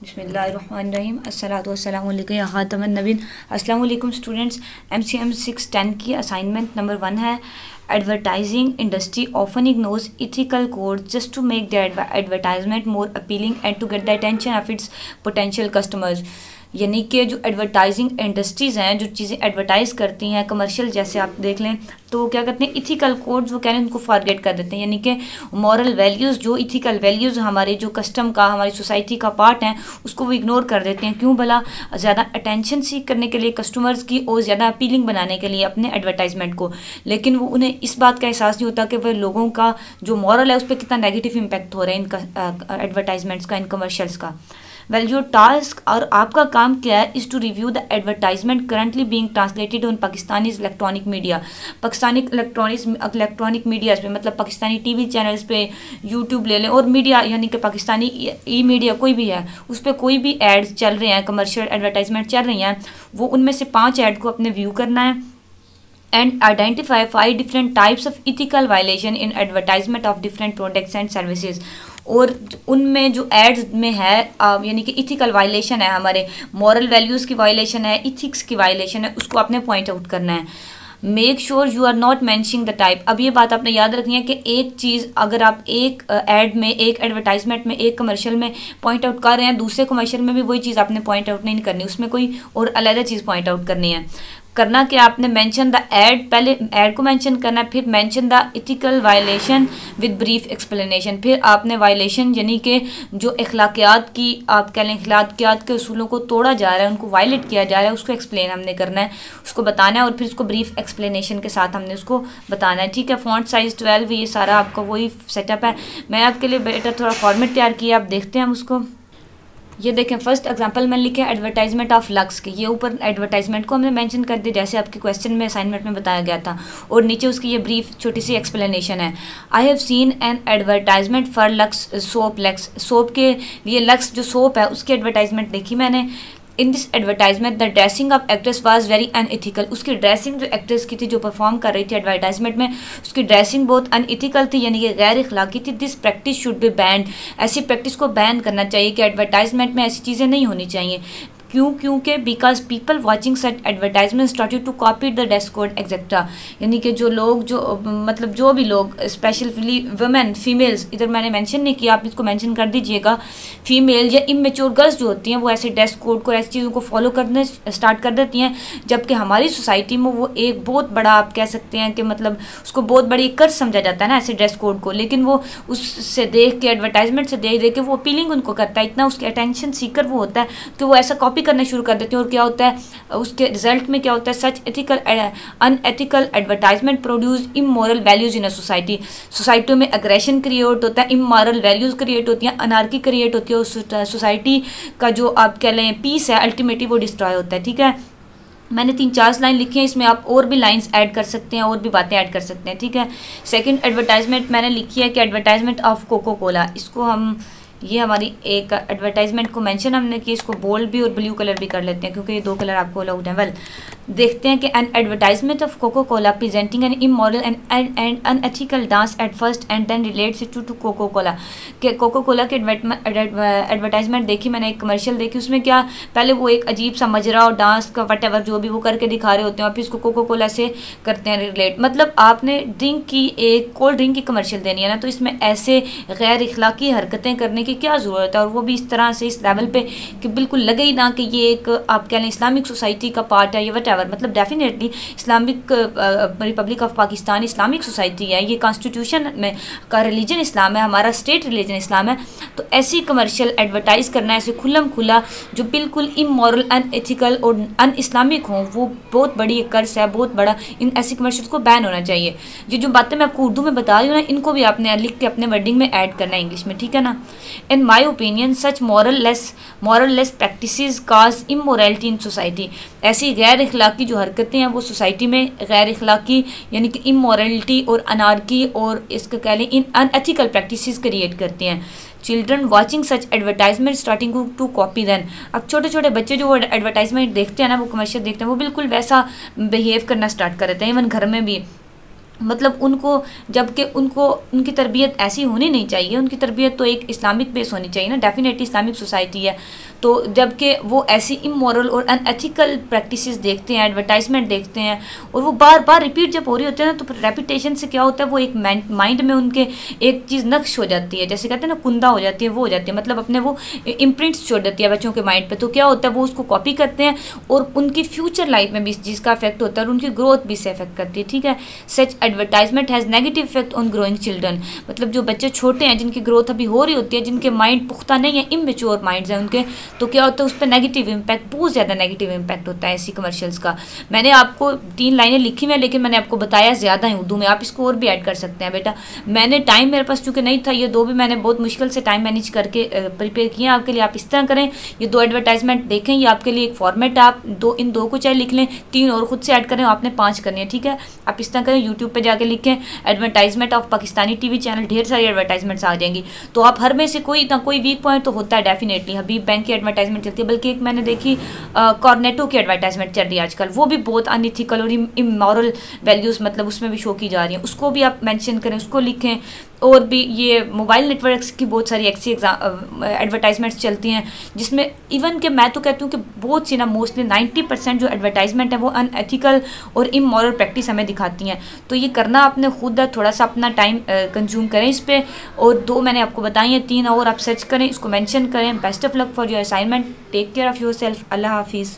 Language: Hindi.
बिस्मिल्लाहिर्रहमानिर्रहीम अस्सलातु वस्सलामु अलैका या ख़ातमन नबीन। अस्सलामु अलैकुम स्टूडेंट्स। MCM 610 की असाइनमेंट नंबर 1 है। Advertising industry often ignores ethical code just to make the advertisement more appealing and to get the attention of its potential customers. यानी कि जो एडवर्टाइजिंग इंडस्ट्रीज़ हैं, जो चीज़ें एडवर्टाइज़ करती हैं कमर्शियल, जैसे आप देख लें तो वो क्या करते हैं, इथिकल कोड्स वो कह रहे हैं उनको फॉरगेट कर देते हैं। यानी कि मॉरल वैल्यूज़, जो इथिकल वैल्यूज़ हमारे जो कस्टम का, हमारी सोसाइटी का पार्ट हैं, उसको वो इग्नोर कर देते हैं। क्यों भला? ज़्यादा अटेंशन सीख करने के लिए कस्टमर्स की, और ज़्यादा अपीलिंग बनाने के लिए अपने एडवर्टाइजमेंट को। लेकिन वो उन्हें इस बात का एहसास नहीं होता कि वह लोगों का जो मॉरल है उस पर कितना नेगेटिव इम्पैक्ट हो रहा है इन एडवर्टाइजमेंट्स का, इन कमर्शियल्स का। वेल, जो टास्क और आपका काम क्या है, is to review the advertisement currently being translated on Pakistani electronic media. Pakistani electronic medias पे, मतलब पाकिस्तानी टीवी चैनल्स पे, यूट्यूब ले लें, और मीडिया यानी कि पाकिस्तानी ई मीडिया कोई भी है, उस पर कोई भी एड्स चल रहे हैं, कमर्शियल एडवर्टाइजमेंट चल रही हैं, वो उनमें से 5 ऐड को अपने व्यू करना है and identify 5 different types of ethical violation in advertisement of different products and services. और उनमें जो एड्स में है यानी कि इथिकल वायलेशन है, हमारे मॉरल वैल्यूज़ की वायलेशन है, इथिक्स की वायलेशन है, उसको आपने पॉइंट आउट करना है। Make sure you are not mentioning the type. अब ये बात आपने याद रखनी है कि एक चीज़ अगर आप एक एड में, एक एडवर्टाइजमेंट में, एक कमर्शियल में पॉइंट आउट कर रहे हैं, दूसरे कमर्शियल में भी वही चीज़ आपने पॉइंट आउट नहीं करनी, उसमें कोई और अलग चीज़ पॉइंट आउट करनी है। करना कि आपने मेंशन द एड, पहले एड को मेंशन करना है, फिर mention the ethical violation with brief explanation. फिर आपने वायलेशन यानी कि जो अखलाकियात की, आप कह लें अखलाकियात के उसूलों को तोड़ा जा रहा है, उनको वायलेट किया जा रहा है, उसको एक्सप्लेन हमने करना है, उसको बताना है, और फिर उसको ब्रीफ एक्सप्लेनेशन के साथ हमने उसको बताना है। ठीक है, फॉन्ट साइज़ 12, ये सारा आपका वही सेटअप है। मैं आपके लिए बेटा थोड़ा फॉर्मेट तैयार किया, आप देखते हैं हम उसको। ये देखें, फर्स्ट एग्जांपल मैंने लिखा है एडवर्टाइजमेंट ऑफ लक्स के। ये ऊपर एडवर्टाइजमेंट को हमने मेंशन कर दिया जैसे आपके क्वेश्चन में, असाइनमेंट में बताया गया था, और नीचे उसकी ये ब्रीफ छोटी सी एक्सप्लेनेशन है। I have seen an advertisement for lux soap. Lux soap के लिए, लक्स जो सोप है उसकी एडवर्टाइजमेंट देखी मैंने। In this advertisement the dressing of actress was very unethical. उसकी ड्रेसिंग जो एक्ट्रेस की थी, जो परफॉर्म कर रही थी एडवर्टाइजमेंट में, उसकी ड्रेसिंग बहुत अनइथिकल थी, यानी कि गैर अखलाकी थी। This practice should be band. ऐसी प्रैक्टिस को बैन करना चाहिए कि एडवर्टाइजमेंट में ऐसी चीज़ें नहीं होनी चाहिए। क्यों? क्योंकि because people watching such advertisement started to copy the dress code etcetera. यानी कि जो लोग, जो मतलब जो भी लोग, स्पेशली वुमेन, फीमेल्स, इधर मैंने मेंशन नहीं किया, आप इसको मेंशन कर दीजिएगा। फीमेल या इमेच्योर गर्ल्स जो होती हैं वो ऐसे ड्रेस कोड को, ऐसी चीज़ों को फॉलो करने स्टार्ट कर देती हैं, जबकि हमारी सोसाइटी में वो एक बहुत बड़ा, आप कह सकते हैं कि मतलब उसको बहुत बड़ी कर्ज समझा जाता है ना ऐसे ड्रेस कोड को। लेकिन वो उससे देख के, एडवर्टाइजमेंट से देख के वो अपीलिंग उनको करता है, इतना उसके अटेंशन सीकर वो होता है कि वो ऐसा कॉपी करना शुरू कर देते हैं। और क्या होता है उसके रिजल्ट में, क्या होता है, such ethical unethical advertisement produce immoral values in a society. सोसाइटियों में एग्रेशन क्रिएट होता है, इमोरल वैल्यूज क्रिएट होती हैं, अनार्की क्रिएट होती है, उस सोसाइटी का जो आप कह लें पीस है, अल्टीमेटली वो डिस्ट्रॉय होता है। ठीक है, मैंने 3-4 लाइन लिखी हैं, इसमें आप और भी लाइंस ऐड कर सकते हैं, और भी बातें ऐड कर सकते हैं। ठीक है, सेकंड एडवर्टाइजमेंट मैंने लिखी है कि एडवर्टाइजमेंट ऑफ कोको कोला। इसको हम, ये हमारी एक एडवर्टाइजमेंट को मेंशन हमने की, इसको बोल्ड भी और ब्लू कलर भी कर लेते हैं क्योंकि ये 2 कलर आपको अलाउड हैं। वेल, देखते हैं कि an advertisement of Coca Cola presenting an immoral and unethical dance at first and then relates to Coca Cola. के कोको कोला की एडवर्टाइजमेंट देखी मैंने, एक कमर्शियल देखी, उसमें क्या, पहले वो एक अजीब सा मजरा और डांस का वटेवर जो भी वो करके दिखा रहे होते हैं, और फिर इसको कोको कोला से करते हैं रिलेट। मतलब आपने ड्रिंक की, एक कोल्ड ड्रिंक की कमर्शियल देनी है ना, तो इसमें ऐसे गैर इखलाकी हरकतें करने की क्या ज़रूरत है, और वो भी इस तरह से, इस लेवल पे कि बिल्कुल लगे ही ना कि ये एक, आप कह लें, इस्लामिक सोसाइटी का पार्ट है, ये वट एवर, मतलब definitely Islamic Republic of Pakistan Islamic society है, ये कॉन्स्टिट्यूशन में का रिलीजन इस्लाम है, हमारा स्टेट रिलीजन इस्लाम है। तो ऐसी कमर्शियल एडवर्टाइज़ करना, ऐसे खुल्लम खुला जो बिल्कुल इमोरल, अनएथिकल और अन इस्लामिक हों, वो बहुत बड़ी एक कर्ज है, बहुत बड़ा। इन ऐसी कमर्शियल्स को बैन होना चाहिए। ये जो बातें मैं आपको उर्दू में बता रही हूँ ना, इनको भी आपने लिख के अपने वर्डिंग में ऐड करना है इंग्लिश में। ठीक है ना। In my opinion, such moralless practices cause immorality in society. ऐसी गैर इखलाकी जो हरकतें हैं वो सोसाइटी में गैर इखलाकी यानी कि इमोरलिटी और अनार्की और इसका कह लें इन अनएथिकल प्रैक्टिसेस क्रिएट करती हैं। Children watching such advertisement starting to copy them. अब छोटे छोटे बच्चे जो एडवर्टाइजमेंट देखते हैं ना, वो कमर्शियल देखते हैं, वो बिल्कुल वैसा बिहेव करना स्टार्ट कर देते हैं, इवन घर में भी। मतलब उनको, जबकि उनको उनकी तरबियत ऐसी होनी नहीं चाहिए, उनकी तरबियत तो एक इस्लामिक बेस होनी चाहिए ना, डेफिनेटली इस्लामिक सोसाइटी है। तो जबकि वो ऐसी इमोरल और अनएथिकल प्रैक्टिसेस देखते हैं, एडवर्टाइजमेंट देखते हैं, और वो बार बार रिपीट जब हो रही होती है ना, तो रेपिटेशन से क्या होता है, वो एक माइंड में उनके एक चीज़ नक्श हो जाती है, जैसे कहते हैं ना कुंदा हो जाती है, वो हो जाती है, मतलब अपने वो इम्प्रिंट्स छोड़ देती है बच्चों के माइंड पे। तो क्या होता है, वो उसको कॉपी करते हैं और उनकी फ्यूचर लाइफ में भी इस चीज़ का इफेक्ट होता है और उनकी ग्रोथ भी इससे इफेक्ट करती है। ठीक है, such advertisement has negative effect on growing children, मतलब जो बच्चे छोटे हैं, जिनकी ग्रोथ अभी हो रही होती है, जिनके माइंड पुख्ता नहीं है, इमेच्योर माइंड्स हैं उनके, तो क्या होता है उस पर नेगेटिव इम्पैक्ट, बहुत ज़्यादा नेगेटिव इम्पैक्ट होता है ऐसी कमर्शियल्स का। मैंने आपको 3 लाइनें लिखी हुई, लेकिन मैंने आपको बताया ज़्यादा है उर्दू में, आप इसको और भी ऐड कर सकते हैं बेटा। मैंने टाइम मेरे पास चूँकि नहीं था, ये 2 भी मैंने बहुत मुश्किल से टाइम मैनेज करके प्रिपेयर किए आपके लिए। आप इस तरह करें, ये 2 एडवर्टाइजमेंट देखें, ये आपके लिए एक फॉर्मेट है, आप इन 2 को चाहे लिख लें, 3 और खुद से ऐड करें, आपने 5 करनी है। ठीक है, आप इस तरह करें, यूट्यूब पर जाके लिखें advertisement of Pakistani TV channel, ढेर सारी एडवर्टाइजमेंट्स आ जाएंगी। तो आप हर में से कोई ना कोई वीक पॉइंट तो होता है डेफिनेटली। हबीब बैंक की एडवर्टाइजमेंट चलती है, बल्कि एक मैंने देखी कॉर्नेटो की एडवर्टाइजमेंट चल रही है आजकल, वो भी बहुत अनइथिकल और इमोरल वैल्यूज़ मतलब उसमें भी शो की जा रही हैं, उसको भी आप मेंशन करें, उसको लिखें। और भी ये मोबाइल नेटवर्क्स की बहुत सारी ऐसी एडवर्टाइजमेंट्स चलती हैं, जिसमें इवन कि मैं तो कहती हूँ कि बहुत सी ना, मोस्टली 90% जो एडवर्टाइजमेंट है वो अनएथिकल और इमोरल प्रैक्टिस हमें दिखाती हैं। तो ये करना आपने खुद है, थोड़ा सा अपना टाइम कंज्यूम करें इस पर। और 2 मैंने आपको बताई हैं, 3 और आप सर्च करें, इसको मेंशन करें। Best of luck for your assignment, take care of yourself, अल्लाह हाफिज़।